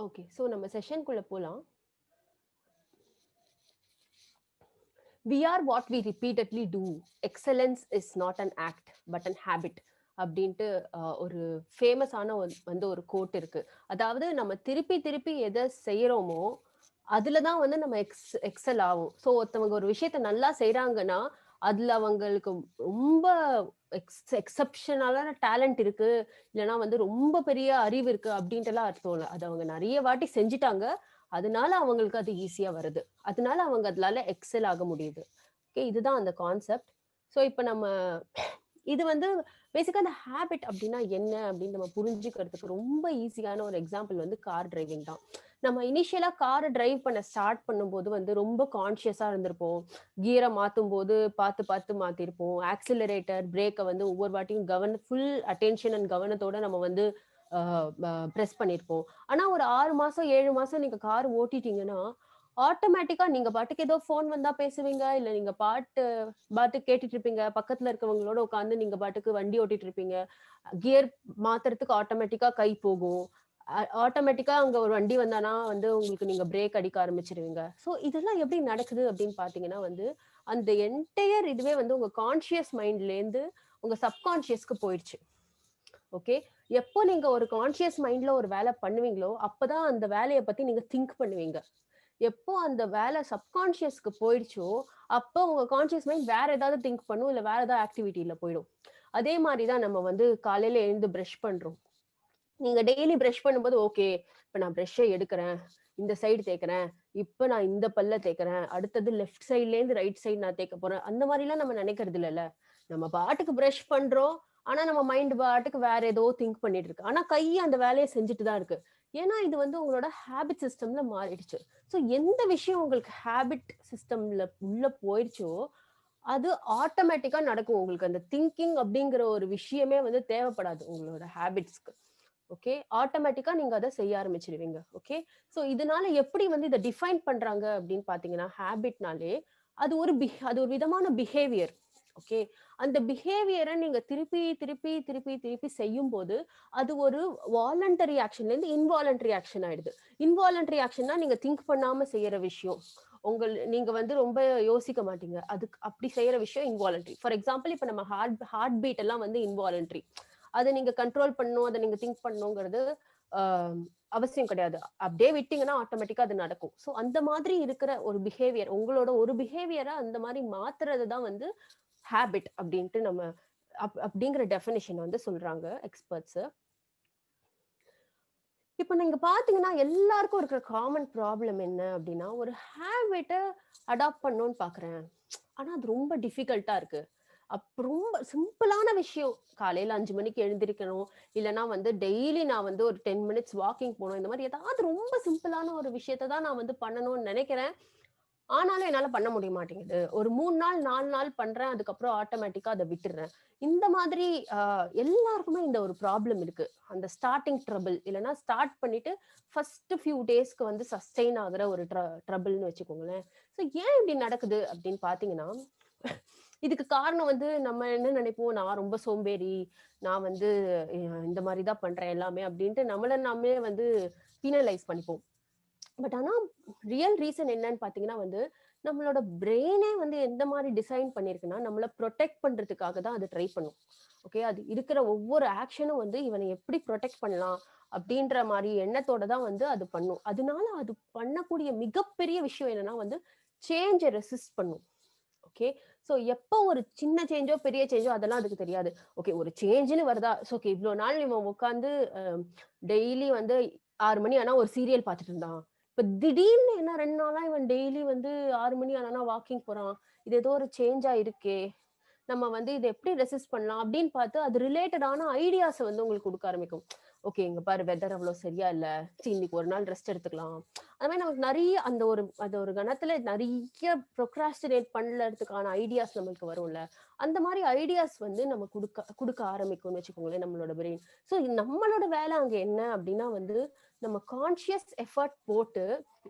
Okay. So நம்ம செஷனுக்குள்ள போலாம். "We are what we repeatedly do. Excellence is not an act, but an habit." அப்படின்ட்டு ஒரு ஃபேமஸான வந்து ஒரு கோட் இருக்கு. அதாவது நம்ம திருப்பி திருப்பி எத செய்றோமோ, அதுல தான் வந்து நம்ம எக்ஸல் ஆவோம். ஸோ ஒருத்தவங்க ஒரு விஷயத்த நல்லா செய்றாங்கன்னா, அதுல அவங்களுக்கு ரொம்ப எக்செப்ஷனலான டேலண்ட் இருக்கு. இல்லன்னா வந்து ரொம்ப பெரிய அறிவு இருக்கு அப்படின்ட்டுலாம் அர்த்தம் இல்ல. அது அவங்க நெறைய வாட்டி செஞ்சுட்டாங்க. அதனால அவங்களுக்கு அது ஈஸியா வருது. அதனால அவங்க அதுலால எக்ஸெல் ஆக முடியுது. ஓகே. இதுதான் அந்த கான்செப்ட். ஸோ இப்ப நம்ம இது வந்து பேசிக்கா அந்த ஹேபிட் அப்டின்னா என்ன அப்படின்னு நம்ம புரிஞ்சுக்கிறதுக்கு ரொம்ப ஈஸியான ஒரு எக்ஸாம்பிள் வந்து கார் டிரைவிங் தான். நம்ம இனிஷியலா கார டிரைவ் பண்ண ஸ்டார்ட் பண்ணும்போது வந்து ரொம்ப கான்ஷியஸா இருந்திருப்போம். கியர மாத்தும்போது பார்த்து பார்த்து மாத்திருப்போம். ஆக்ஸிலரேட்டர், பிரேக்க வந்து ஒவ்வொரு வாட்டியும் ஃபுல் அட்டென்ஷன் அண்ட் கவனத்தோட நம்ம வந்து அ ப பிரஸ் பண்ணியிருப்போம். ஆனா ஒரு 6 மாசம், 7 மாசம் நீங்க கார் ஓட்டிட்டீங்கன்னா, ஆட்டோமேட்டிக்கா நீங்க பாட்டுக்கு ஏதோ ஃபோன் வந்தா பேசுவீங்க. இல்ல நீங்க பாட்டு பாட்டு கேட்டுட்டு இருப்பீங்க. பக்கத்துல இருக்கவங்களோட உட்கார்ந்து நீங்க பாட்டுக்கு வண்டி ஓட்டிட்டு இருப்பீங்க. கியர் மாத்துறதுக்கு ஆட்டோமேட்டிக்கா கை போகும். ஆட்டோமேட்டிக்கா அங்க ஒரு வண்டி வந்தானா வந்து உங்களுக்கு நீங்க பிரேக் அடிக்க ஆரம்பிச்சுருவீங்க. ஸோ இதெல்லாம் எப்படி நடக்குது அப்படின்னு பார்த்தீங்கன்னா வந்து, அந்த என்டையர் இதுவே வந்து உங்க கான்ஷியஸ் மைண்ட்லேருந்து உங்க சப்கான்ஷியஸ்க்கு போயிடுச்சு. ஓகே. எப்போ நீங்க ஒரு கான்ஷியஸ் மைண்ட்ல ஒரு வேலை பண்ணுவீங்களோ, அப்பதான் அந்த வேலைய பத்தி நீங்க திங்க் பண்ணுவீங்க. எப்போ அந்த வேலை சப்கான்ஷியஸ்க்கு போயிடுச்சோ, அப்போ உங்க கான்ஷியஸ் மைண்ட் வேற ஏதாவது திங்க் பண்ணும். இல்ல வேற ஏதாவது ஆக்டிவிட்டில போயிடும். அதே மாரி தான் நம்ம வந்து காலையில எழுந்து பிரஷ் பண்றோம். நீங்க டெய்லி பிரஷ் பண்ணும்போது, ஓகே. இப்ப நான் பிரஷ்ஷ எடுக்கிறேன். இந்த சைடு தேய்க்கிறேன். இப்ப நான் இந்த பல்ல தேய்க்கிறேன். அடுத்தது லெஃப்ட் சைட்லேருந்து ரைட் சைடு நான் தேய்க்க போறேன். அந்த மாரிலாம் நம்ம நினைக்கிறது இல்லல்ல. நம்ம பாட்டுக்கு பிரஷ் பண்றோம். ஆனா நம்ம மைண்ட் பாட்டுக்கு வேற ஏதோ திங்க் பண்ணிட்டு இருக்கு. ஆனா கை அந்த வேலைய செஞ்சுட்டு தான் இருக்கு. ஏன்னா இது வந்து உங்களோட ஹேபிட் சிஸ்டம்ல மாறிடுச்சு. ஸோ எந்த விஷயம் உங்களுக்கு ஹேபிட் சிஸ்டம்ல உள்ள போயிருச்சோ, அது ஆட்டோமேட்டிக்கா நடக்கும். உங்களுக்கு அந்த திங்கிங் அப்படிங்கிற ஒரு விஷயமே வந்து தேவைப்படாது உங்களோட ஹேபிட்ஸ்க்கு. ஓகே. ஆட்டோமேட்டிக்கா நீங்க அத செய்ய ஆரம்பிச்சுருவீங்க. ஓகே. ஸோ இதனால எப்படி வந்து இத டிஃபைன் பண்றாங்க அப்படின்னு பார்த்தீங்கன்னா, ஹேபிட்னாலே அது ஒரு விதமான பிஹேவியர். ஓகே. அந்த பிஹேவியர நீங்க திருப்பி, திருப்பி, திருப்பி, திருப்பி செய்யும்போது, அது ஒரு வாலண்டரி ஆக்ஷன்லேருந்து இன்வாலண்டரி ஆக்ஷன் ஆயிடுது. இன்வாலண்டரி ஆக்ஷன்னா நீங்க திங்க் பண்ணாம செய்யற விஷயம். நீங்க வந்து ரொம்ப யோசிக்க மாட்டீங்க. அதுக்கு அப்படி செய்யற விஷயம் இன்வாலண்டரி. ஃபார் எக்ஸாம்பிள் இப்ப நம்ம ஹார்ட் பீட் எல்லாம் வந்து இன்வாலண்டரி. அத நீங்க கண்ட்ரோல் பண்ணணும். அத நீங்க திங்க் பண்ணணுங்கிறது அ அவசியம் கிடையாது. அப்படியே விட்டீங்கன்னா ஆட்டோமேட்டிக்கா அது நடக்கும். ஸோ அந்த மாதிரி இருக்கிற ஒரு பிஹேவியர் உங்களோட ஒரு பிஹேவியர அந்த மாரி மாத்துறது தான் வந்து ஹேபிட் அப்படின்ட்டு நம்ம அப்படிங்கிற டெஃபினிஷன் வந்து சொல்றாங்க எக்ஸ்பர்ட்ஸ். இப்ப நீங்க பார்த்தீங்கன்னா, எல்லாருக்கும் இருக்கிற காமன் ப்ராப்ளம் என்ன அப்டின்னா, ஒரு ஹேபிட்ட அடாப்ட் பண்ணணும்னு பார்க்குறேன். ஆனா அது ரொம்ப டிஃபிகல்ட்டா இருக்கு. ரொம்ப சிம்பிளான விஷயம். காலையில 5 மணிக்கு எழுந்திரிக்கணும். இல்லன்னா வந்து டெய்லி நான் வந்து ஒரு 10 மினிட்ஸ் வாக்கிங் போணும். இந்த மாரி ஏதாவது ரொம்ப சிம்பிளான ஒரு விஷயத்த தான் நான் வந்து பண்ணணும்னு நெனைக்கிறேன். ஆனாலும் என்னால பண்ண முடிய மாட்டேங்குது. ஒரு 3 நாள், 4 நாள் பண்றேன். அதுக்கப்புறம் ஆட்டோமேட்டிக்கா அத விட்டுர்றேன். இந்த மாதிரி அ எல்லாருக்குமே இந்த ஒரு ப்ராப்ளம் இருக்கு. அந்த ஸ்டார்ட்டிங் ட்ரபிள் இல்லன்னா ஸ்டார்ட் பண்ணிட்டு ஃபர்ஸ்ட் ஃபியூ டேஸ்க்கு வந்து சஸ்டெயின் ஆகுற ஒரு ட்ரபிள்ன்னு வச்சுக்கோங்களேன். ஸோ ஏன் இப்படி நடக்குது அப்படின்னு பார்த்தீங்கன்னா, இதுக்கு காரணம் வந்து நம்ம என்ன நினைப்போம், நான் ரொம்ப சோம்பேறி. நான் வந்து இந்த மாரி தான் பண்றேன் எல்லாமே அப்படின்ட்டு நம்மள நாமே வந்து பீனலைஸ் பண்ணிப்போம். பட் ஆனா ரியல் ரீசன் என்னன்னு பார்த்தீங்கன்னா வந்து, நம்மளோட பிரெயினே வந்து எந்த மாரி டிசைன் பண்ணியிருக்குன்னா, நம்மள புரொடெக்ட் பண்றதுக்காக தான் அது ட்ரை பண்ணும். ஓகே. அது இருக்கிற ஒவ்வொரு ஆக்ஷனும் வந்து இவன எப்படி புரொடெக்ட் பண்ணலாம் அப்படின்ற மாரி எண்ணத்தோட தான் வந்து அது பண்ணும். அதனால அது பண்ணக்கூடிய மிகப்பெரிய விஷயம் என்னன்னா வந்து, சேஞ்ச ரெசிஸ்ட் பண்ணும். ஓகே. சோ எப்ப ஒரு சின்ன சேஞ்சோ, பெரிய சேஞ்சோ அதெல்லாம் அதுக்கு தெரியாது. ஓகே ஒரு சேஞ்சுன்னு வருதா, ஓகே இவ்ளோ நாள் இவன் உட்கார்ந்து அ டெய்லி வந்து 6 மணி ஆனா ஒரு சீரியல் பார்த்துட்டு இருந்தான். இப்ப திடீர்னு என்ன 2 நாளா இவன் டெய்லி வந்து 6 மணி ஆனானா வாக்கிங் போறான். இது ஏதோ ஒரு சேஞ்சா இருக்கே! நம்ம வந்து இத எப்படி ரெசிஸ்ட் பண்ணலாம் அப்படின்னு பார்த்து, அது ரிலேட்டடான ஐடியாஸ வந்து உங்களுக்கு குடுக்க ஆரம்பிக்கும். ஓகே இங்க பாரு வெதர் அவ்வளோ சரியா இல்ல. இன்னைக்கு ஒரு நாள் ரெஸ்ட் எடுத்துக்கலாம். அது மாரி நமக்கு நெறைய அந்த ஒரு கணத்துல நெறைய ப்ரோக்ராஸ்டினேட் பண்ணறதுக்கான ஐடியாஸ் நம்மளுக்கு வரும்ல. அந்த மாரி ஐடியாஸ் வந்து நம்ம குடுக்க ஆரம்பிக்கும்னு வச்சுக்கோங்களேன் நம்மளோட பிரெயின். ஸோ நம்மளோட வேலை அங்க என்ன அப்டின்னா வந்து, நம்ம கான்ஷியஸ் எஃபோர்ட் போட்டு,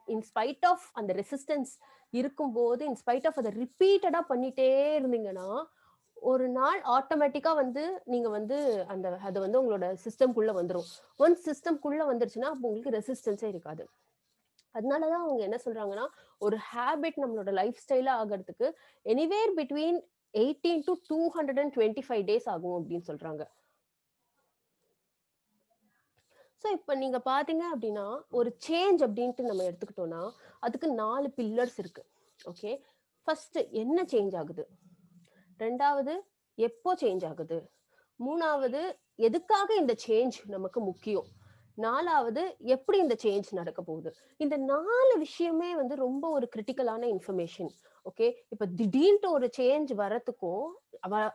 இன் ஸ்பைட் ஆஃப் அந்த ரெசிஸ்டன்ஸ் இருக்கும்போது, இன் ஸ்பைட் ஆஃப் அத ரிப்பீட்டடா பண்ணிட்டே இருந்தீங்கன்னா, ஒரு நாள் ஆட்டோமேட்டிக்கா வந்து நீங்க வந்து அது வந்து உங்களோட சிஸ்டம்குள்ள வந்துரும். ஒன்ஸ் சிஸ்டம்குள்ள வந்துருச்சுன்னா, அப்போ உங்களுக்கு ரெசிஸ்டன்ஸே இருக்காது. அதனால தான் அவங்க என்ன சொல்றாங்கன்னா, ஒரு ஹேபிட் நம்மளோட லைஃப் ஸ்டைலா ஆகறதுக்கு எனிவேர் பிட்வீன் 18 டூ 225 டேஸ் ஆகும் அப்படின்னு சொல்றாங்க. ஸோ இப்ப நீங்க பார்த்தீங்க அப்படின்னா, ஒரு சேஞ்ச் அப்படின்ட்டு நம்ம எடுத்துக்கிட்டோம்னா, அதுக்கு 4 பில்லர்ஸ் இருக்கு. ஓகே. ஃபர்ஸ்ட் என்ன சேஞ்ச் ஆகுது? 2வது எப்போ சேஞ்ச் ஆகுது? 3வது எதுக்காக இந்த சேஞ்ச் நமக்கு முக்கியம்? 4வது எப்படி இந்த சேஞ்ச் நடக்க போகுது? இந்த 4 விஷயமே வந்து ரொம்ப ஒரு கிரிட்டிக்கலான இன்ஃபர்மேஷன். ஓகே. இப்ப திடீர்ன்ட்டு ஒரு சேஞ்ச் வரதுக்கும்,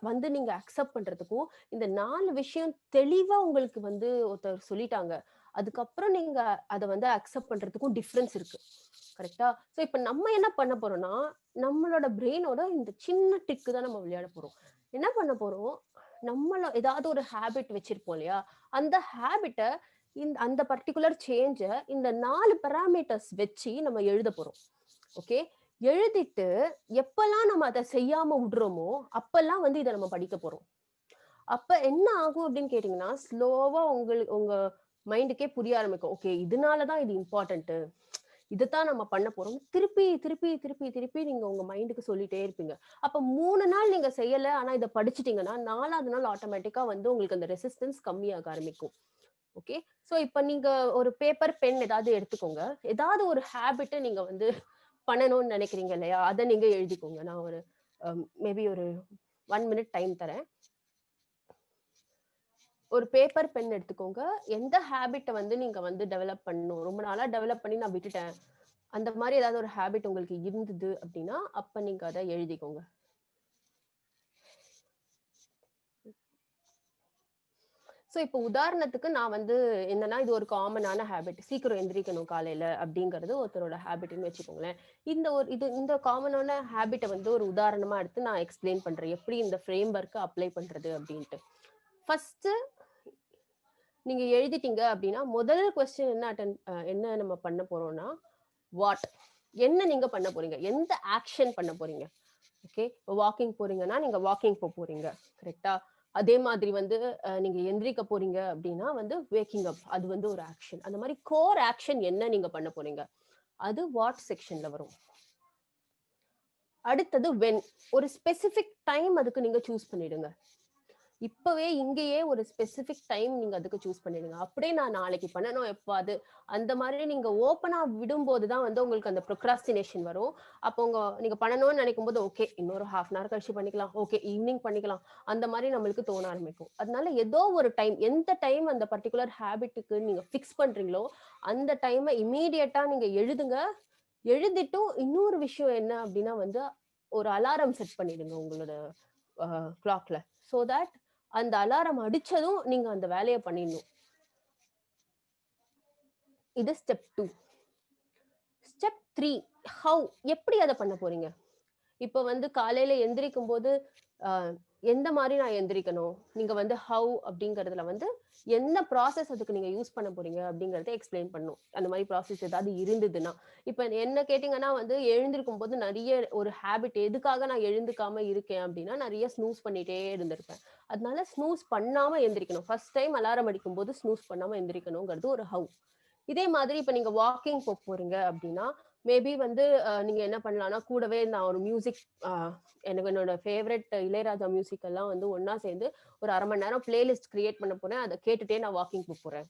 வந்து நீங்க அக்செப்ட் பண்றதுக்கும், இந்த 4 விஷயம் தெளிவா உங்களுக்கு வந்து ஒருத்தர் சொல்லிட்டாங்க. அதுக்கப்புறம் நீங்க அத வந்து அக்செப்ட் பண்றதுக்கும் டிஃபரன்ஸ் இருக்கு. கரெக்ட்டா? சோ இப்ப நம்ம என்ன பண்ண போறோம்னா, நம்மளோட பிரெயினோட இந்த சின்ன ட்ரிக் தான் நம்ம விளையாட போறோம். என்ன பண்ண போறோம்? ஏதாவது ஒரு ஹேபிட் வச்சிருப்போம் இல்லையா? அந்த ஹேபிட்ட அந்த பர்ட்டிகுலர் சேஞ்ச இந்த 4 பாராமீட்டர்ஸ் வச்சு நம்ம எழுத போறோம். ஓகே. எழுதிட்டு எப்பல்லாம் நம்ம அத செய்யாம விடுறோமோ, அப்பல்லாம் வந்து இத நம்ம படிக்க போறோம். அப்ப என்ன ஆகும் அப்படின்னு கேட்டீங்கன்னா, ஸ்லோவா உங்க மைண்டுக்கே புரிய ஆரம்பிக்கும். ஓகே, இதனால தான் இது இம்பார்ட்டன்ட்டு. இதத்தான் நம்ம பண்ண போறோம். திருப்பி, திருப்பி, திருப்பி, திருப்பி நீங்க உங்க மைண்டுக்கு சொல்லிட்டே இருப்பீங்க. அப்ப 3 நாள் நீங்க செய்யல, ஆனா இத படிச்சுட்டீங்கன்னா, 4வது நாள் ஆட்டோமேட்டிக்கா வந்து உங்களுக்கு அந்த ரெசிஸ்டன்ஸ் கம்மியாக ஆரம்பிக்கும். ஓகே. சோ இப்ப நீங்க ஒரு பேப்பர், பென் ஏதாவது எடுத்துக்கோங்க. ஏதாவது ஒரு ஹேபிட்ட நீங்க வந்து பண்ணணும்னு நினைக்கிறீங்க இல்லையா? அத நீங்க எழுதிக்கோங்க. நான் ஒரு மேபி ஒரு 1 மினிட் டைம் தரேன். ஒரு பேப்பர், பென் எடுத்துக்கோங்க. எந்த ஹேபிட்ட வந்து நீங்க வந்து டெவலப் பண்ணணும். ரொம்ப நாளா டெவலப் பண்ணி நான் விட்டுட்டேன். அந்த மாரி ஏதாவது ஒரு ஹேபிட் உங்களுக்கு இருந்தது அப்டின்னா, அப்ப நீங்க அத எழுதிக்கோங்க. சோ இப்ப உதாரணத்துக்கு நான் வந்து என்னன்னா, இது ஒரு காமனான ஹேபிட். சீக்கிரம் எந்திரிக்கணும் காலையில அப்டிங்கிறது ஒருத்தரோட ஹேபிட்ன்னு வச்சுக்கோங்களேன். இந்த காமனான ஹேபிட்ட வந்து ஒரு உதாரணமா எடுத்து நான் எக்ஸ்ப்ளைன் பண்றேன். எப்படி இந்த ஃப்ரேம் ஒர்க்க அப்ளை பண்றது அப்டின்ட்டு. ஃபர்ஸ்ட்டு நீங்க எழுதிட்டீங்க அப்டின்னா, முதல் கொஸ்டின் என்ன நம்ம பண்ண போறோம்னா, வாட்? என்ன நீங்க பண்ண போறீங்க? எந்த ஆக்ஷன் பண்ண போறீங்க? ஓகே. வாக்கிங் போறீங்கன்னா, நீங்க வாக்கிங் போறீங்க. கரெக்ட்டா? அதே மாதிரி வந்து நீங்க எந்திரிக்க போறீங்க அப்டின்னா வந்து வேக்கிங் அப். அது வந்து ஒரு ஆக்ஷன். அந்த மாரி கோர் ஆக்ஷன் என்ன நீங்க பண்ண போறீங்க? அது வாட் செக்ஷன்ல வரும். அடுத்தது வென். ஒரு ஸ்பெசிஃபிக் டைம் அதுக்கு நீங்க சூஸ் பண்ணிடுங்க. இப்பவே இங்கேயே ஒரு ஸ்பெசிஃபிக் டைம் நீங்க அதுக்கு சூஸ் பண்ணிடுங்க. அப்படியே நான் நாளைக்கு பண்ணணும் எப்பாது. அந்த மாதிரி நீங்க ஓப்பனா விடும்போது தான் வந்து உங்களுக்கு அந்த ப்ரோக்ராஸ்டினேஷன் வரும். அப்போ நீங்க பண்ணணும்னு நினைக்கும்போது, ஓகே இன்னொரு 1/2 அன் ஹவர் கழிச்சு பண்ணிக்கலாம். ஓகே ஈவினிங் பண்ணிக்கலாம். அந்த மாரி நம்மளுக்கு தோண ஆரம்பிக்கும். அதனால ஏதோ ஒரு டைம், எந்த டைம் அந்த பர்ட்டிகுலர் ஹேபிட்டுக்கு நீங்க ஃபிக்ஸ் பண்றீங்களோ, அந்த டைம இம்மீடியட்டா நீங்க எழுதுங்க. எழுதிட்டும் இன்னொரு விஷயம் என்ன அப்படின்னா வந்து, ஒரு அலாரம் செட் பண்ணிடுங்க உங்களோட அ கிளாக்ல. சோ தட் அந்த அலாரம் அடிச்சதும் நீங்க அந்த வேலைய பண்ணிடணும். இது ஸ்டெப் 2. ஸ்டெப் 3 ஹவ் எப்படி அத பண்ண போறீங்க? இப்ப வந்து காலையில எந்திரிக்கும்போது, அ எந்த மாரி நான் எந்திரிக்கணும்? நீங்க வந்து ஹவ் அப்படிங்கிறதுல வந்து என்ன ப்ராசஸ் அதுக்கு நீங்க யூஸ் பண்ண போறீங்க அப்படிங்கிறத எக்ஸ்ப்ளைன் பண்ணணும். அந்த மாரி ப்ராசஸ் ஏதாவது இருந்ததுன்னா. இப்ப என்ன கேட்டீங்கன்னா வந்து எழுந்திருக்கும்போது நெறைய ஒரு ஹேபிட் எதுக்காக நான் எழுந்துக்காம இருக்கேன் அப்படின்னா, நெறைய ஸ்னூஸ் பண்ணிட்டே இருந்திருப்பேன். அதனால ஸ்னூஸ் பண்ணாம எந்திரிக்கணும். ஃபர்ஸ்ட் டைம் அலாரம் அடிக்கும்போது ஸ்னூஸ் பண்ணாம எந்திரிக்கணுங்கிறது ஒரு ஹவ். இதே மாதிரி இப்ப நீங்க வாக்கிங் போறீங்க அப்படின்னா, மேபி வந்து நீங்க என்ன பண்ணலாம்னா, கூடவே நான் ஒரு மியூசிக் அ எனக்கு என்னோட ஃபேவரைட் இளையராஜா மியூசிக் எல்லாம் வந்து ஒண்ணா சேர்ந்து ஒரு 1/2 மணி நேரம் பிளேலிஸ்ட் கிரியேட் பண்ண போறேன். அத கேட்டுட்டே நான் வாக்கிங் போறேன்.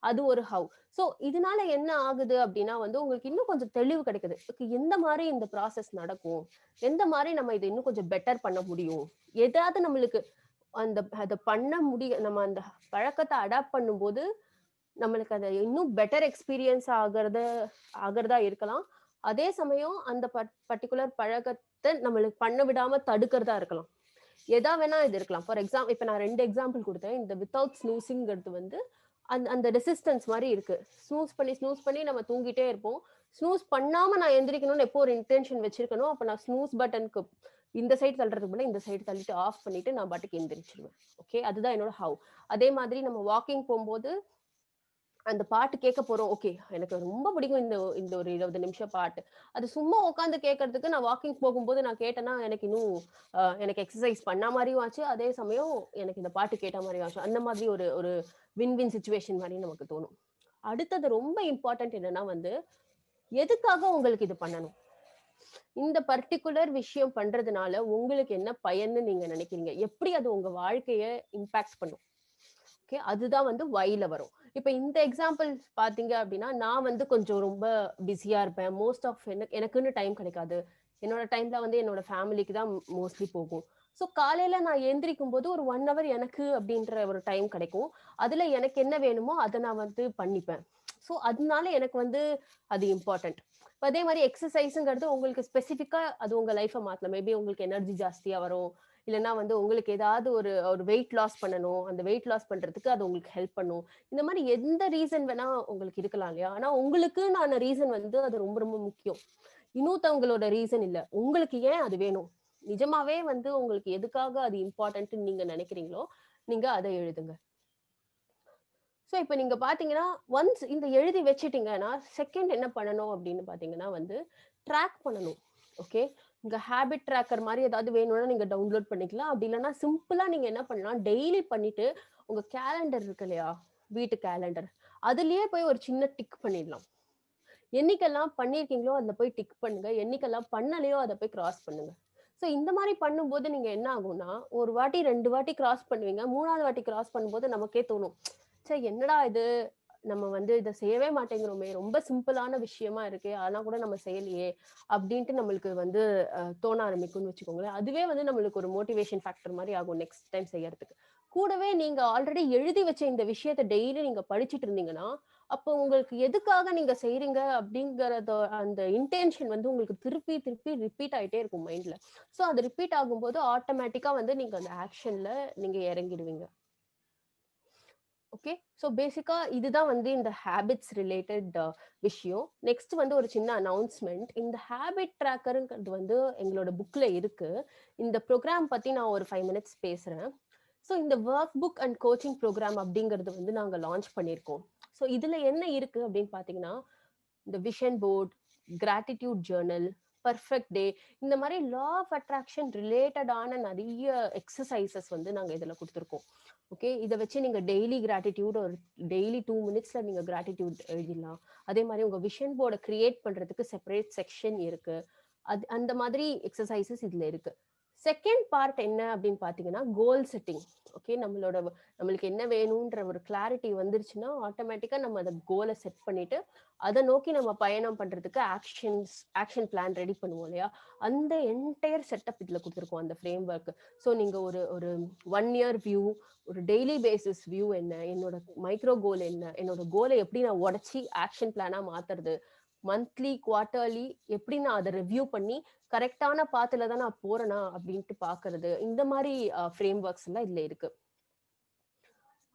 அது ஒரு ஹவ். சோ இதனால என்ன ஆகுது அப்டின்னா வந்து உங்களுக்கு இன்னும் கொஞ்சம் தெளிவு கிடைக்குது. எந்த மாரி இந்த ப்ராசஸ் நடக்கும்? எந்த மாரி நம்ம இத இன்னும் கொஞ்சம் பெட்டர் பண்ண முடியும்? ஏதாவது நம்மளுக்கு அத பண்ண நம்ம அந்த பழக்கத்த அடாப்ட் பண்ணும்போது நம்மளுக்கு அது இன்னும் பெட்டர் எக்ஸ்பீரியன்ஸ் ஆகறதா இருக்கலாம். அதே சமயம் அந்த பர்ட்டிகுலர் பழக்கத்த நம்மளுக்கு பண்ண விடாம தடுக்கிறதா இருக்கலாம். எதா வேணா இது இருக்கலாம். இப்ப நான் 2 எக்ஸாம்பிள் குடுத்தேன். இந்த வித்தவுட் ஸ்னூசிங்கிறது வந்து அந்த ரெசிஸ்டன்ஸ் மாரி இருக்கு. ஸ்னூஸ் பண்ணி நம்ம தூங்கிட்டே இருப்போம். ஸ்னூஸ் பண்ணாம நான் எந்திரிக்கணும்னு எப்போ ஒரு இன்டென்ஷன் வச்சிருக்கனோ, அப்ப நான் ஸ்னூஸ் பட்டன்க்கு இந்த சைடு தள்ளுறதுக்கு பதிலா இந்த சைடு தள்ளிட்டு ஆஃப் பண்ணிட்டு நான் பாட்டுக்கு எந்திரிச்சுருவேன். ஓகே. அதுதான் என்னோட ஹவ். அதே மாதிரி நம்ம வாக்கிங் போம்போது அந்த பாட்டு கேட்க போறோம். ஓகே. எனக்கு ரொம்ப பிடிக்கும் இந்த இந்த ஒரு 20 நிமிஷம் பாட்டு. அது சும்மா உட்கார்ந்து கேட்கறதுக்கு நான் வாக்கிங் போகும்போது நான் கேட்டேன்னா, எனக்கு இன்னும் எனக்கு எக்சர்சைஸ் பண்ண மாரியும் ஆச்சு. அதே சமயம் எனக்கு இந்த பாட்டு கேட்ட மாரியும் ஆச்சு. அந்த மாதிரி ஒரு ஒரு வின் வின் சிச்சுவேஷன் மாரி நமக்கு தோணும். அடுத்தது ரொம்ப இம்பார்ட்டன்ட் என்னன்னா வந்து, எதுக்காக உங்களுக்கு இது பண்ணணும்? இந்த பர்ட்டிகுலர் விஷயம் பண்றதுனால உங்களுக்கு என்ன பயன்னு நீங்க நினைக்கிறீங்க? எப்படி அது உங்க வாழ்க்கைய இம்பாக்ட் பண்ணும்? ஓகே. அதுதான் வந்து ஒய்ல வரும். இப்ப இந்த எக்ஸாம்பிள் பார்த்தீங்க அப்டின்னா, நான் வந்து கொஞ்சம் ரொம்ப பிஸியா இருப்பேன். மோஸ்ட் ஆஃப் எனக்குன்னு டைம் கிடைக்காது. என்னோட டைம்ல வந்து என்னோட ஃபேமிலிக்கு தான் மோஸ்ட்லி போகும். ஸோ காலையில நான் எந்திரிக்கும்போது ஒரு 1 ஹவர் எனக்கு அப்டின்ற ஒரு டைம் கிடைக்கும். அதுல எனக்கு என்ன வேணுமோ அத நான் வந்து பண்ணிப்பேன். ஸோ அதனால எனக்கு வந்து அது இம்பார்ட்டன்ட். இப்ப அதே மாரி எக்ஸர்சைஸ்ங்கிறது உங்களுக்கு ஸ்பெசிஃபிக்கா அது உங்க லைஃப மாத்தலாம். மேபி உங்களுக்கு எனர்ஜி ஜாஸ்தியா வரும். இல்லன்னா வந்து உங்களுக்கு ஏதாவது ஒரு ஒரு வெயிட் லாஸ் பண்ணணும். அந்த வெயிட் லாஸ் பண்றதுக்கு அது உங்களுக்கு ஹெல்ப் பண்ணும். இந்த மாரி எந்த ரீசன் வேணா உங்களுக்கு இருக்கலாம் இல்லையா? ஆனா உங்களுக்குன்னான ரீசன் வந்து அது ரொம்ப ரொம்ப முக்கியம். இன்னொருத்தவங்களோட ரீசன் இல்ல. உங்களுக்கு ஏன் அது வேணும்? நிஜமாவே வந்து உங்களுக்கு எதுக்காக அது இம்பார்ட்டன்ட்ன்னு நீங்க நினைக்கிறீங்களோ, நீங்க அத எழுதுங்க. சோ, இப்ப நீங்க பார்த்தீங்கன்னா, ஒன்ஸ் இந்த எழுதி வச்சுட்டீங்கன்னா, செகண்ட் என்ன பண்ணணும் அப்படின்னு பார்த்தீங்கன்னா வந்து, ட்ராக் பண்ணணும். ஓகே. உங்க ஹேபிட் ட்ராக்கர் மாரி ஏதாவது வேணும்னா நீங்க டவுன்லோட் பண்ணிக்கலாம். அப்படி இல்லன்னா சிம்பிளா நீங்க என்ன பண்ணலாம், டெய்லி பண்ணிட்டு உங்க கேலண்டர் இருக்கு இல்லையா? வீட்டு கேலண்டர். அதிலேயே போய் ஒரு சின்ன டிக் பண்ணிடலாம். என்னைக்கெல்லாம் பண்ணியிருக்கீங்களோ அதில போய் டிக் பண்ணுங்க. என்னைக்கெல்லாம் பண்ணலையோ அத போய் கிராஸ் பண்ணுங்க. ஸோ இந்த மாரி பண்ணும்போது நீங்க என்ன ஆகும்னா, 1 வாட்டி 2 வாட்டி கிராஸ் பண்ணுவீங்க. 3வது வாட்டி கிராஸ் பண்ணும்போது நமக்கே தோணும். ச்சே! என்னடா இது! நம்ம வந்து இத செய்யவே மாட்டேங்கிறோமே! ரொம்ப சிம்பிளான விஷயமா இருக்கே! ஆனா கூட நம்ம செய்யலையே! அப்டின்ட்டு நம்மளுக்கு வந்து தோண ஆரம்பிக்கும்னு வச்சுக்கோங்களேன். அதுவே வந்து நம்மளுக்கு ஒரு மோட்டிவேஷன் ஃபேக்டர் மாரி ஆகும் நெக்ஸ்ட் டைம் செய்யறதுக்கு. கூடவே நீங்க ஆல்ரெடி எழுதி வச்ச இந்த விஷயத்த டெய்லி நீங்க படிச்சுட்டு இருந்தீங்கன்னா, அப்போ உங்களுக்கு எதுக்காக நீங்க செய்றீங்க அப்படிங்கிறத அந்த இன்டென்ஷன் வந்து உங்களுக்கு திருப்பி திருப்பி ரிப்பீட் ஆயிட்டே இருக்கும் மைண்ட்ல. சோ அது ரிப்பீட் ஆகும்போது ஆட்டோமேட்டிக்கா வந்து நீங்க அந்த ஆக்ஷன்ல நீங்க இறங்கிடுவீங்க. ஓகே. சோ பேசிக்கா இதுதான் வந்து இந்த ஹேபிட்ஸ் ரிலேட்டட் விஷயம். நெக்ஸ்ட் வந்து ஒரு சின்ன அனௌன்ஸ்மென்ட். இந்த ஹேபிட் ட்ராக்கர்ங்கிறது வந்து எங்களோட புக்ல இருக்கு. இந்த ப்ரோகிராம் பத்தி நான் ஒரு 5 மினிட்ஸ் பேசுறேன். ஸோ இந்த work book and coaching program அப்படிங்கிறது வந்து நாங்க லான்ச் பண்ணியிருக்கோம். ஸோ இதுல என்ன இருக்கு அப்படின்னு பார்த்தீங்கன்னா, இந்த vision board, gratitude journal, perfect day இந்த மாரி லா ஆஃப் அட்ராக்ஷன் ரிலேட்டடான நெறைய எக்ஸர்சைஸஸ் வந்து நாங்க இதுல குடுத்துருக்கோம். ஓகே. இத வச்சு நீங்க டெய்லி கிராட்டிட்யூட் ஒரு டெய்லி 2 மினிட்ஸ்ல நீங்க கிராட்டிட்யூட் எழுதிடலாம். அதே மாரி உங்க விஷன் போர்ட கிரியேட் பண்றதுக்கு செப்பரேட் செக்ஷன் இருக்கு. அந்த மாதிரி எக்ஸர்சைஸஸ் இதுல இருக்கு. செகண்ட் பார்ட் என்ன அப்படின்னு பார்த்தீங்கன்னா, கோல் செட்டிங். ஓகே. நம்மளுக்கு என்ன வேணுன்ற ஒரு கிளாரிட்டி வந்துருச்சுன்னா, ஆட்டோமேட்டிக்கா நம்ம அந்த கோல செட் பண்ணிட்டு, அத நோக்கி நம்ம பயணம் பண்றதுக்கு ஆக்ஷன் பிளான் ரெடி பண்ணுவோம் இல்லையா? அந்த என்டையர் செட்டப் இதுல குடுத்துருக்கோம். அந்த ஃப்ரேம் வொர்க். ஸோ நீங்க ஒரு ஒரு 1 இயர் வியூ, ஒரு டெய்லி பேசிஸ் வியூ என்ன? என்னோட மைக்ரோ கோல் என்ன? என்னோட கோல எப்படி நான் உடைச்சு ஆக்ஷன் பிளானா மாத்துறது? மந்த்லி, குவார்ட்டர்லி எப்படி நான் அத ரிவ்யூ பண்ணி கரெக்ட்டான பாத்துல தான் நான் போறேனா அப்படின்ட்டு பார்க்கறது. இந்த மாரி ஃப்ரேம் வொர்க்ஸ் எல்லாம் இதுல இருக்கு.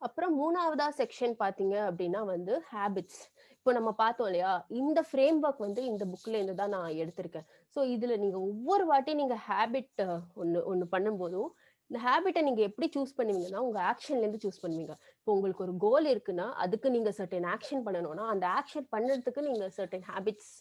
அப்புறம் 3வதா செக்ஷன் பார்த்தீங்க அப்படின்னா வந்து ஹேபிட்ஸ். இப்போ நம்ம பார்த்தோம் இல்லையா? இந்த ஃப்ரேம் வொர்க் வந்து இந்த புக்ல இருந்து தான் நான் எடுத்திருக்கேன். ஸோ இதுல நீங்க ஒவ்வொரு வாட்டி நீங்க ஹேபிட் ஒண்ணு ஒண்ணு பண்ணும்போதும், இந்த ஹேபிட்ட நீங்க எப்படி சூஸ் பண்ணுவீங்கன்னா, உங்க ஆக்ஷன்லேருந்து சூஸ் பண்ணுவீங்க. இப்போ உங்களுக்கு ஒரு கோல் இருக்குன்னா, அதுக்கு நீங்க சர்டைன் ஆக்ஷன் பண்ணணும்னா, அந்த ஆக்ஷன் பண்றதுக்கு நீங்க சர்டைன் ஹேபிட்ஸ்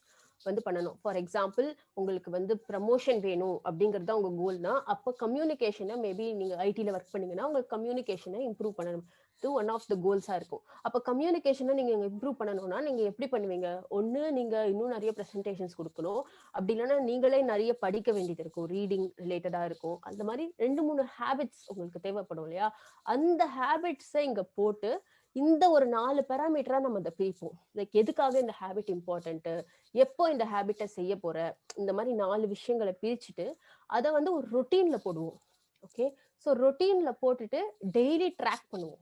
வந்து பண்ணணும். ஃபார் எக்ஸாம்பிள் உங்களுக்கு வந்து ப்ரமோஷன் வேணும் அப்படிங்கிறது தான் உங்க கோல்னா, அப்ப கம்யூனிகேஷன மேபி நீங்க ஐடில ஒர்க் பண்ணீங்கன்னா, உங்க கம்யூனிகேஷன இம்ப்ரூவ் பண்ணணும். இது ஒன் ஆஃப் த கோல்ஸா இருக்கும். அப்ப கம்யூனிகேஷன நீங்க இம்ப்ரூவ் பண்ணணும்னா, நீங்க எப்படி பண்ணுவீங்க? ஒண்ணு நீங்க இன்னும் நெறைய பிரசன்டேஷன்ஸ் குடுக்கணும். அப்படி இல்லன்னா நீங்களே நெறைய படிக்க வேண்டியது இருக்கும். ரீடிங் ரிலேட்டடா இருக்கும். அந்த மாரி 2, 3 ஹேபிட்ஸ் உங்களுக்கு தேவைப்படும் இல்லையா? அந்த ஹேபிட்ஸ இங்க போட்டு, இந்த ஒரு 4 பாராமீட்டரா நம்ம அத பிரிப்போம். லைக் எதுக்காக இந்த ஹேபிட் இம்பார்ட்டன்ட்டு? எப்போ இந்த ஹேபிட்ட செய்ய போற? இந்த மாரி 4 விஷயங்கள பிரிச்சுட்டு, அத வந்து ஒரு ரொட்டீன்ல போடுவோம். ஓகே. ஸோ ரொட்டீன்ல போட்டுட்டு டெய்லி ட்ராக் பண்ணுவோம்.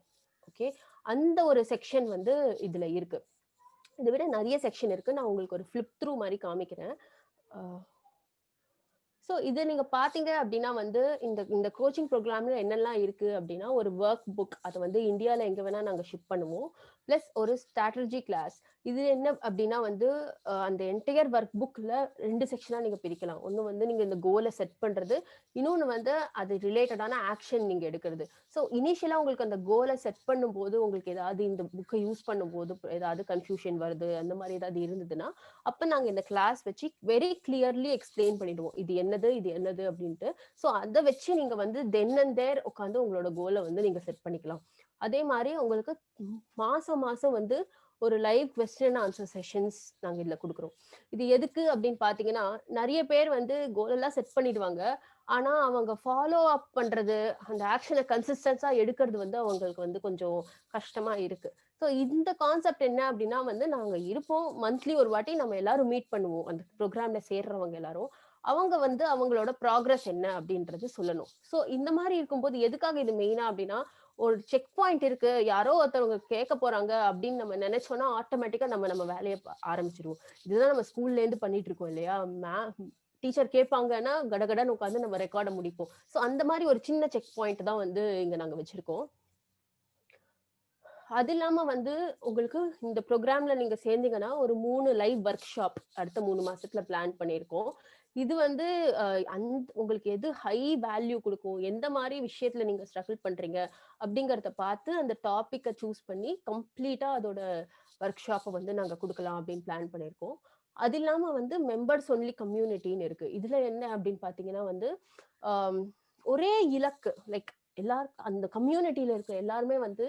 ஓகே. அந்த ஒரு செக்ஷன் வந்து இதுல இருக்கு. இத விட நெறைய செக்ஷன் இருக்கு. நான் உங்களுக்கு ஒரு ஃபிளிப் த்ரூ மாரி காமிக்கிறேன். அ ஸோ இது நீங்க பார்த்தீங்க அப்டின்னா வந்து, இந்த இந்த கோச்சிங் ப்ரோகிராம்ல என்னெல்லாம் இருக்கு அப்டின்னா, ஒரு வொர்க் புக் அத வந்து இந்தியால எங்க வேணா நாங்க ஷிப் பண்ணுவோம். பிளஸ் ஒரு ஸ்ட்ராட்டஜி கிளாஸ். இது என்ன அப்படின்னா வந்து அந்த என்டையர் ஒர்க் புக்ல 2 செக்ஷனா நீங்க பிரிக்கலாம். ஒண்ணு வந்து நீங்க இந்த கோல செட் பண்றது, இன்னொன்னு வந்து அது ரிலேட்டடான ஆக்ஷன் நீங்க எடுக்கிறது. ஸோ இனிஷியலா உங்களுக்கு அந்த கோல செட் பண்ணும்போது உங்களுக்கு ஏதாவது இந்த புக்க யூஸ் பண்ணும்போது ஏதாவது கன்ஃப்யூஷன் வருது, அந்த மாரி ஏதாவது இருந்ததுன்னா, அப்ப நாங்க இந்த கிளாஸ் வச்சு வெரி கிளியர்லி எக்ஸ்பிளைன் பண்ணிடுவோம். இது என்னது, இது என்னது அப்படின்ட்டு. ஸோ அத வச்சு நீங்க வந்து தென் அண்ட் தேர் உட்கார்ந்து உங்களோட கோல வந்து நீங்க செட் பண்ணிக்கலாம். அதே மாரி உங்களுக்கு மாசம் மாசம் வந்து ஒரு live question and answer sessions நாங்க இதுல குடுக்குறோம். இது எதுக்கு அப்படின்னு பார்த்தீங்கன்னா, நெறைய பேர் வந்து கோல் எல்லாம் செட் பண்ணிடுவாங்க. ஆனா அவங்க ஃபாலோ அப் பண்றது, அந்த ஆக்ஷன கன்சிஸ்டன்ஸா எடுக்கிறது வந்து அவங்களுக்கு வந்து கொஞ்சம் கஷ்டமா இருக்கு. ஸோ இந்த கான்செப்ட் என்ன அப்படின்னா வந்து நாங்க இருப்போம். மந்த்லி ஒரு வாட்டி நம்ம எல்லாரும் மீட் பண்ணுவோம். அந்த ப்ரோகிராம்ல சேர்றவங்க எல்லாரும். அவங்க வந்து அவங்களோட ப்ராக்ரஸ் என்ன அப்படின்றது சொல்லணும். ஸோ இந்த மாரி இருக்கும்போது எதுக்காக இது மெயினா அப்படின்னா, ஒரு செக் பாயிண்ட் இருக்கு. யாரோ ஒருத்தவங்க கேட்க போறாங்க அப்படின்னு நம்ம நெனைச்சோம்னா, ஆட்டோமேட்டிக்கா நம்ம நம்ம வேலைய ஆரம்பிச்சுருவோம். இதுதான் நம்ம ஸ்கூல்ல இருந்து பண்ணிட்டு இருக்கோம் இல்லையா? டீச்சர் கேட்பாங்கன்னா, கடகடன்னு உட்கார்ந்து நம்ம ரெக்கார்ட முடிப்போம். ஸோ அந்த மாரி ஒரு சின்ன செக் பாயிண்ட் தான் வந்து இங்க நாங்க வச்சிருக்கோம். அது இல்லாம வந்து உங்களுக்கு இந்த ப்ரோகிராம்ல நீங்க சேர்ந்தீங்கன்னா, ஒரு 3 லைவ் ஒர்க் ஷாப் அடுத்த 3 மாசத்துல பிளான் பண்ணியிருக்கோம். இது வந்து அ உங்களுக்கு எது ஹை வேல்யூ குடுக்கும், எந்த மாரி விஷயத்துல நீங்க ஸ்ட்ரகிள் பண்றீங்க அப்படிங்கிறத பார்த்து அந்த டாபிக்க சூஸ் பண்ணி கம்ப்ளீட்டா அதோட ஒர்க் ஷாப்ப வந்து நாங்க குடுக்கலாம் அப்படின்னு பிளான் பண்ணியிருக்கோம். அது இல்லாம வந்து மெம்பர்ஸ் ஒன்லி கம்யூனிட்டின்னு இருக்கு. இதுல என்ன அப்படின்னு பார்த்தீங்கன்னா வந்து, அம் ஒரே இலக்கு லைக் அந்த கம்யூனிட்டில இருக்க எல்லாருமே வந்து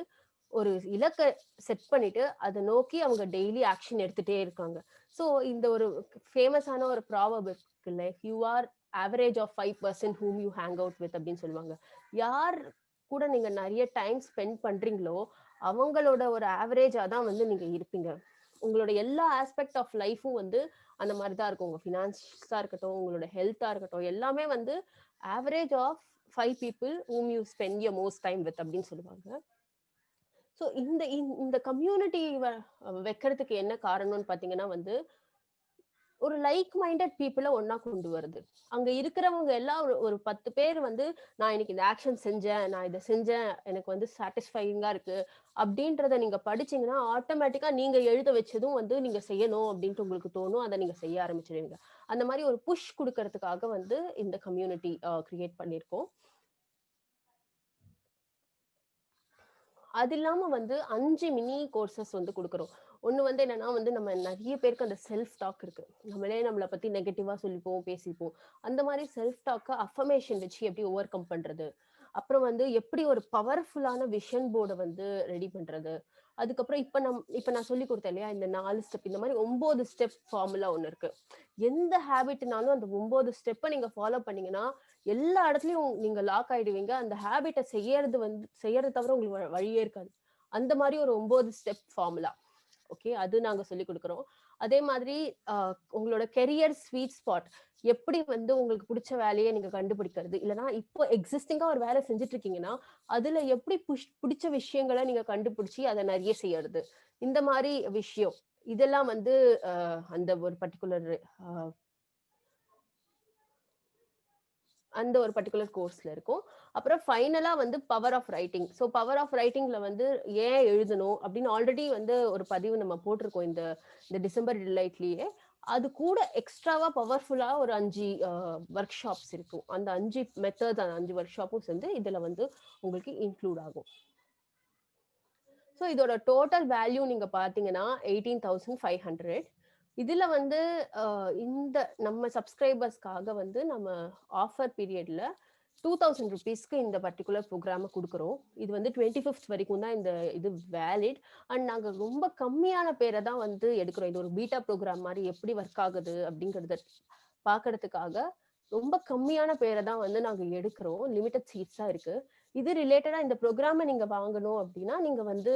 ஒரு இலக்க செட் பண்ணிட்டு, அத நோக்கி அவங்க டெய்லி ஆக்ஷன் எடுத்துட்டே இருக்காங்க. ஸோ இந்த ஒரு ஃபேமஸான ஒரு ப்ராவர்ப் இருக்குல்ல, "you are average of 5% whom you hang out with" அப்படின்னு சொல்லுவாங்க. யார் கூட நீங்க நெறைய டைம் ஸ்பெண்ட் பண்றீங்களோ, அவங்களோட ஒரு ஆவரேஜா தான் வந்து நீங்க இருப்பீங்க. உங்களோட எல்லா ஆஸ்பெக்ட் ஆஃப் லைஃப்பும் வந்து அந்த மாரி தான் இருக்கும். உங்க ஃபினான்ஸா இருக்கட்டும், உங்களோட ஹெல்த்தா இருக்கட்டும், எல்லாமே வந்து average of 5 people whom you spend your most time with அப்படின்னு சொல்லுவாங்க. ஸோ இந்த கம்யூனிட்டி வைக்கிறதுக்கு என்ன காரணம்னு பார்த்தீங்கன்னா வந்து, ஒரு லைக் மைண்டட் பீப்பிள ஒண்ணா கொண்டு வருது. அங்க இருக்கிறவங்க எல்லாம் ஒரு ஒரு 10 பேர் வந்து, "நான் இன்னைக்கு இந்த ஆக்ஷன் செஞ்சேன். நான் இத செஞ்சேன். எனக்கு வந்து சாட்டிஸ்ஃபையிங்கா இருக்கு." அப்படின்றத நீங்க படிச்சீங்கன்னா, ஆட்டோமேட்டிக்கா நீங்க எழுத வச்சதும் வந்து நீங்க செய்யணும் அப்படின்ட்டு உங்களுக்கு தோணும். அத நீங்க செய்ய ஆரம்பிச்சுருவீங்க. அந்த மாரி ஒரு புஷ் குடுக்கறதுக்காக வந்து இந்த கம்யூனிட்டி கிரியேட் பண்ணியிருக்கோம். அது இல்லாம வந்து 5 மினி கோர்சஸ் வந்து குடுக்குறோம். ஒண்ணு வந்து என்னன்னா வந்து நம்ம நெறைய பேருக்கு அந்த செல்ஃப் டாக் இருக்கு. நம்மளே நம்மள பத்தி நெகட்டிவா சொல்லிப்போம், பேசிப்போம். அந்த மாரி செல்ஃப் டாக்க அஃபர்மேஷன் வச்சு எப்படி ஓவர் கம் பண்றது? அப்புறம் வந்து எப்படி ஒரு பவர்ஃபுல்லான விஷன் போர்ட வந்து ரெடி பண்றது? அதுக்கப்புறம் இப்ப நான் சொல்லிக் குடுத்தேன் இல்லையா? இந்த 4 ஸ்டெப் இந்த மாரி 9 ஸ்டெப் ஃபார்முலா ஒண்ணு இருக்கு. எந்த ஹேபிட்னாலும் அந்த 9 ஸ்டெப்ப நீங்க ஃபாலோ பண்ணீங்கன்னா, எல்லா இடத்துலயும் நீங்க லாக் ஆயிடுவீங்க. அந்த ஹேபிட்ட செய்யறத தவிர உங்களுக்கு வழியே இருக்காது. அந்த மாரி ஒரு 9 ஸ்டெப் ஃபார்முலா. ஓகே. அது நாங்க சொல்லிக் குடுக்குறோம். அதே மாதிரி அ உங்களோட கெரியர் ஸ்வீட் ஸ்பாட் எப்படி வந்து உங்களுக்கு புடிச்ச வேலைய நீங்க கண்டுபிடிக்கிறது? இல்லன்னா இப்போ எக்ஸிஸ்டிங்கா ஒரு வேலை செஞ்சுட்டு இருக்கீங்கன்னா, அதுல எப்படி புடிச்ச விஷயங்கள நீங்க கண்டுபிடிச்சு அத நெறைய செய்யறது? இந்த மாரி விஷயம். இதெல்லாம் வந்து அந்த ஒரு பர்ட்டிகுலர் அ அந்த ஒரு பர்ட்டிகுலர் கோர்ஸ்ல இருக்கும். அப்புறம் ஃபைனலா வந்து power of writing. So power of ரைட்டிங்ல வந்து ஏன் எழுதணும் அப்படின்னு ஆல்ரெடி வந்து ஒரு பதிவு நம்ம போட்டிருக்கோம் இந்த இந்த டிசம்பர் டிலைட்லயே. அது கூட எக்ஸ்ட்ராவா பவர்ஃபுல்லா ஒரு 5 ஒர்க் ஷாப்ஸ் இருக்கும். அந்த 5 மெத்தட்ஸ் அந்த 5 ஒர்க் ஷாப்பும் சேர்ந்து இதுல வந்து உங்களுக்கு இன்க்ளூட் ஆகும். ஸோ இதோட டோட்டல் வேல்யூ நீங்க பார்த்தீங்கன்னா 18,500. இதுல வந்து அ இந்த நம்ம சப்ஸ்கிரைபர்ஸ்க்காக வந்து நம்ம ஆஃபர் பீரியட்ல ₹2,000க்கு இந்த பர்ட்டிகுலர் புரோகிராம குடுக்குறோம். இது வந்து 25த் வரைக்கும் தான் இந்த இது வேலிட். அண்ட் நாங்க ரொம்ப கம்மியான பேர தான் வந்து எடுக்கிறோம். இது ஒரு பீட்டா புரோகிராம் மாரி எப்படி ஒர்க் ஆகுது அப்படிங்கிறத பார்க்கறதுக்காக ரொம்ப கம்மியான பேர தான் வந்து நாங்க எடுக்கிறோம். லிமிட்டட் சீட்ஸ் தான் இருக்கு. இது ரிலேட்டடா இந்த புரோகிராம நீங்க வாங்கணும் அப்படின்னா, நீங்க வந்து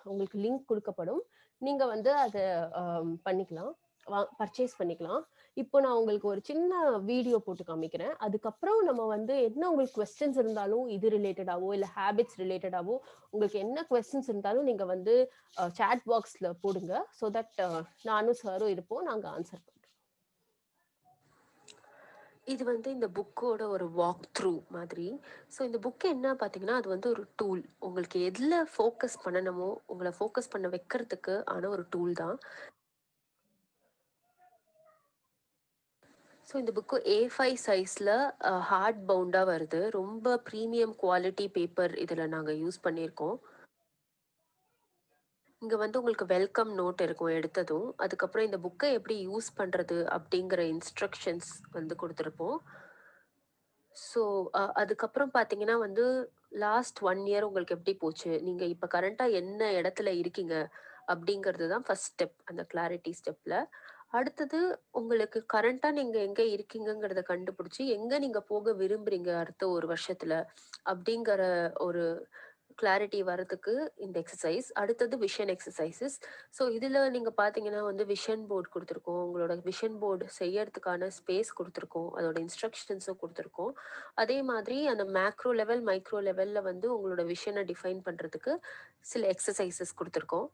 உங்களுக்கு லிங்க் குடுக்கப்படும். நீங்க வந்து அத பண்ணிக்கலாம். பர்ச்சேஸ் பண்ணிக்கலாம். இப்போ நான் உங்களுக்கு ஒரு சின்ன வீடியோ போட்டு காமிக்கிறேன். அதுக்கப்புறம் நம்ம வந்து என்ன உங்களுக்கு கொஸ்டின்ஸ் இருந்தாலும், இது ரிலேட்டடாவோ, இல்ல ஹேபிட்ஸ் ரிலேட்டடாவோ உங்களுக்கு என்ன கொஸ்டின்ஸ் இருந்தாலும் நீங்க வந்து சாட் பாக்ஸ்ல போடுங்க. சோ தட் நானும் சாரும் இருப்போம். நாங்க ஆன்சர் பண்றோம். இது வந்து இந்த புக்கோட ஒரு வாக் த்ரூ மாதிரி. ஸோ இந்த புக் என்ன பார்த்தீங்கன்னா, அது வந்து ஒரு டூல். உங்களுக்கு எதுல ஃபோக்கஸ் பண்ணணுமோ, உங்கள ஃபோக்கஸ் பண்ண வைக்கிறதுக்கு ஆன ஒரு டூல் தான். ஸோ இந்த புக்கு A5 சைஸ்ல ஹார்ட் பவுண்டா வருது. ரொம்ப ப்ரீமியம் குவாலிட்டி பேப்பர் இதுல நாங்க யூஸ் பண்ணியிருக்கோம். இங்க வந்து உங்களுக்கு வெல்கம் நோட் இருக்கும் எடுத்ததும். அதுக்கப்புறம் இந்த புக்க எப்படி யூஸ் பண்றது அப்படிங்கிற இன்ஸ்ட்ரக்ஷன்ஸ் வந்து குடுத்திருப்போம். ஸோ, அதுக்கப்புறம் பார்த்தீங்கன்னா வந்து, லாஸ்ட் 1 இயர் உங்களுக்கு எப்படி போச்சு? நீங்க இப்ப கரண்ட்டா என்ன இடத்துல இருக்கீங்க? அப்படிங்கிறது தான் ஃபர்ஸ்ட் ஸ்டெப். அந்த கிளாரிட்டி ஸ்டெப்ல. அடுத்தது உங்களுக்கு கரண்ட்டா நீங்க எங்க இருக்கீங்கங்கிறத கண்டுபிடிச்சு, எங்க நீங்க போக விரும்புறீங்க அடுத்த 1 வருஷத்துல? அப்படிங்கிற ஒரு கிளாரிட்டி வரதுக்கு இந்த எக்சர்சைஸ். அடுத்தது விஷன் எக்சர்சைஸஸ். ஸோ இதுல நீங்க பார்த்தீங்கன்னா வந்து விஷன் போர்ட் குடுத்துருக்கோம். உங்களோட விஷன் போர்டு செய்யறதுக்கான ஸ்பேஸ் குடுத்துருக்கோம். அதோட இன்ஸ்ட்ரக்ஷன்ஸும் குடுத்துருக்கோம். அதே மாதிரி அந்த மேக்ரோ லெவல், மைக்ரோ லெவல்ல வந்து உங்களோட விஷன டிஃபைன் பண்றதுக்கு சில எக்சர்சைஸஸ் குடுத்துருக்கோம்.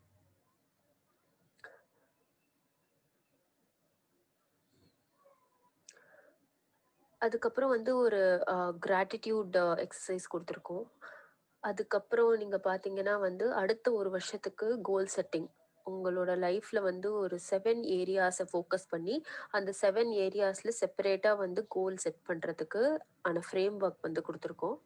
அதுக்கப்புறம் வந்து ஒரு கிராட்டிட்யூட் எக்சர்சைஸ் குடுத்துருக்கோம். அதுக்கப்புறம் நீங்க பார்த்தீங்கன்னா வந்து, அடுத்த 1 வருஷத்துக்கு கோல் செட்டிங். உங்களோட லைஃப்ல வந்து ஒரு 7 ஏரியாஸ ஃபோக்கஸ் பண்ணி, அந்த 7 ஏரியாஸ்ல செப்பரேட்டா வந்து கோல் செட் பண்றதுக்கு ஆன ஃப்ரேம் ஒர்க் வந்து குடுத்துருக்கோம்.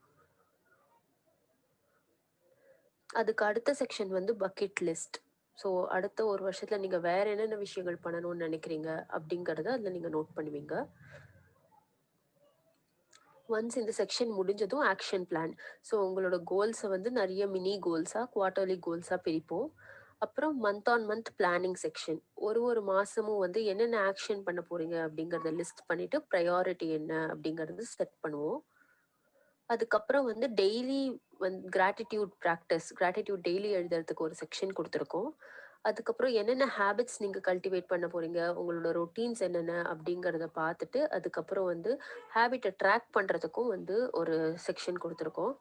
அதுக்கு அடுத்த செக்ஷன் வந்து பக்கெட் லிஸ்ட். ஸோ அடுத்த 1 வருஷத்துல நீங்க வேற என்னென்ன விஷயங்கள் பண்ணணும்னு நெனைக்கிறீங்க? அப்படிங்கிறத அதுல நீங்க நோட் பண்ணுவீங்க. ஒன்ஸ் இந்த செக்ஷன் முடிஞ்சதும் ஆக்ஷன் பிளான். ஸோ உங்களோட கோல்ஸ வந்து நெறைய மினி கோல்ஸா, குவார்ட்டர்லி கோல்ஸா பிரிப்போம். அப்புறம் month on month planning section. ஒரு மாசமும் வந்து என்னென்ன ஆக்ஷன் பண்ண போறீங்க அப்படிங்கிறத லிஸ்ட் பண்ணிட்டு, பிரையாரிட்டி என்ன அப்படிங்கிறது செட் பண்ணுவோம். அதுக்கப்புறம் வந்து daily gratitude practice. Gratitude daily எழுதுறதுக்கு ஒரு செக்ஷன் குடுத்துருக்கோம். அதுக்கப்புறம் என்னென்ன ஹேபிட்ஸ் நீங்க கல்டிவேட் பண்ண போறீங்க, உங்களோட ரொட்டீன்ஸ் என்னென்ன அப்படிங்கிறத பார்த்துட்டு, அதுக்கப்புறம் வந்து ஹேபிட்ட ட்ராக் பண்றதுக்கும் வந்து ஒரு செக்ஷன் குடுத்துருக்கோம்.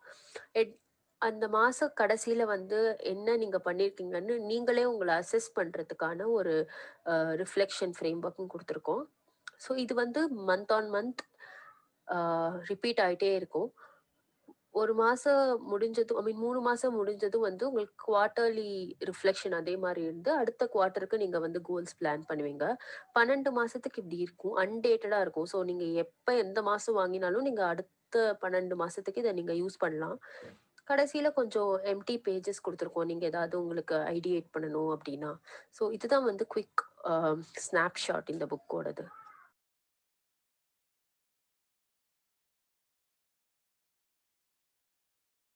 எட் அந்த மாச கடைசியில வந்து என்ன நீங்க பண்ணியிருக்கீங்கன்னு நீங்களே உங்கள அசஸ் பண்றதுக்கான ஒரு ரிஃப்ளெக்ஷன் ஃப்ரேம் ஒர்க்கும் குடுத்துருக்கோம். ஸோ இது வந்து மந்த் ஆன் மந்த் ஆ ரிப்பீட் ஆயிட்டே இருக்கும். 1 மாசம் முடிஞ்சதும் 3 மாசம் முடிஞ்சதும் வந்து உங்களுக்கு குவார்ட்டர்லி ரிஃப்ளெக்ஷன் அதே மாரி இருந்து, அடுத்த குவார்ட்டருக்கு நீங்க வந்து கோல்ஸ் பிளான் பண்ணுவீங்க. 12 மாசத்துக்கு இப்படி இருக்கும். அன்டேட்டடா இருக்கும். ஸோ நீங்க எப்ப எந்த மாசம் வாங்கினாலும் நீங்க அடுத்த 12 மாசத்துக்கு இத நீங்க யூஸ் பண்ணலாம். கடைசியில கொஞ்சம் எம்ப்டி பேஜஸ் குடுத்துருக்கோம். நீங்க ஏதாவது உங்களுக்கு ஐடியேட் பண்ணணும் அப்படின்னா. ஸோ இதுதான் வந்து குயிக் ஸ்னாப்ஷாட் இந்த புக்கோடது.